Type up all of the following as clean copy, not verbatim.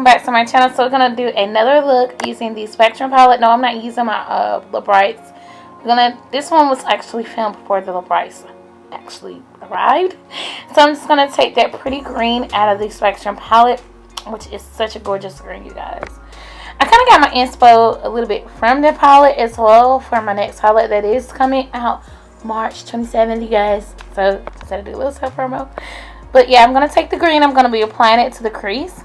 back to my channel. So we're gonna do another look using the Spectrum palette. No, I'm not using my lip brights. This one was actually filmed before the lip brights actually arrived. So I'm just gonna take that pretty green out of the Spectrum palette, which is such a gorgeous green, you guys. I kind of got my inspo a little bit from the palette as well for my next palette that is coming out March 27th, you guys. So I said to do a little self promo. But yeah, I'm gonna take the green. I'm gonna be applying it to the crease.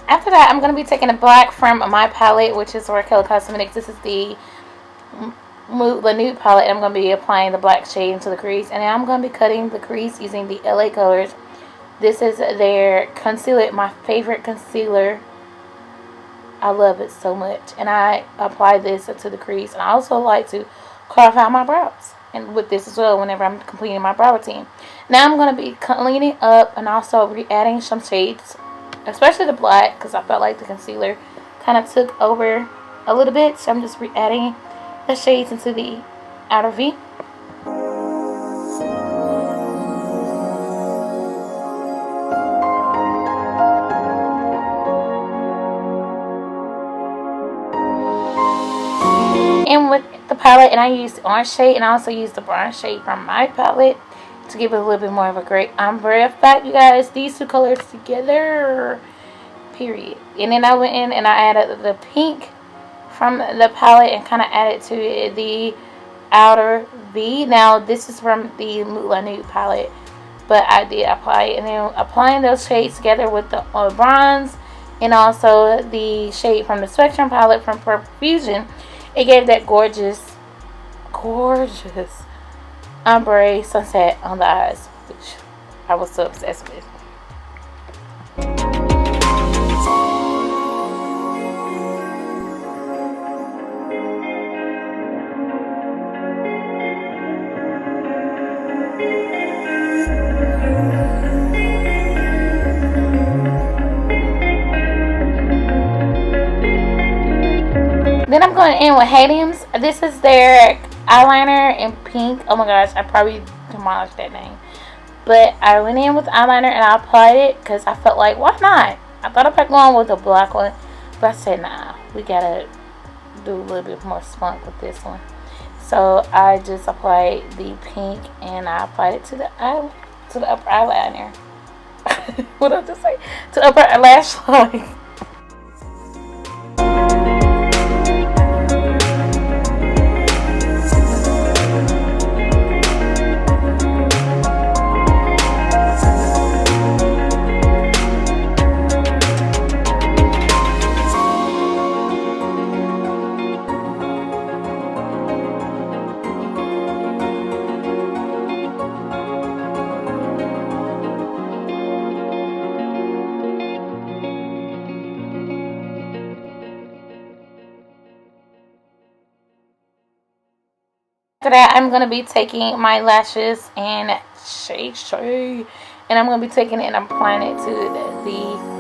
After that, I'm going to be taking a black from my palette, which is Raquel Cosmetics. This is the MoodLaNude palette. I'm going to be applying the black shade into the crease. And I'm going to be cutting the crease using the LA Colors. This is their concealer, my favorite concealer. I love it so much. And I apply this to the crease. And I also like to carve out my brows. And with this as well, whenever I'm completing my brow routine. Now I'm going to be cleaning up and also re-adding some shades, especially the black, because I felt like the concealer kind of took over a little bit. So I'm just re-adding the shades into the outer V. And with the palette, and I used the orange shade, and I also used the brown shade from my palette to give it a little bit more of a great ombre effect, you guys. These two colors together, period. And then I went in and I added the pink from the palette and kind of added to the outer V. Now this is from the MoodLaNude palette, but I did apply it, and then applying those shades together with the bronze and also the shade from the Spectrum palette from Purple Fusion, it gave that gorgeous ombre sunset on the eyes, which I was so obsessed with. Then I'm going in with Hadium's. This is their eyeliner in pink. Oh my gosh, I probably demolished that name. But I went in with eyeliner and I applied it because I felt like, why not? I thought about going with a black one, but I said, nah, we gotta do a little bit more spunk with this one. So I just applied the pink and I applied it to the upper eyeliner. What did I just say? To the upper lash line. After that, I'm going to be taking my lashes and shade, and I'm going to be taking it and applying it to the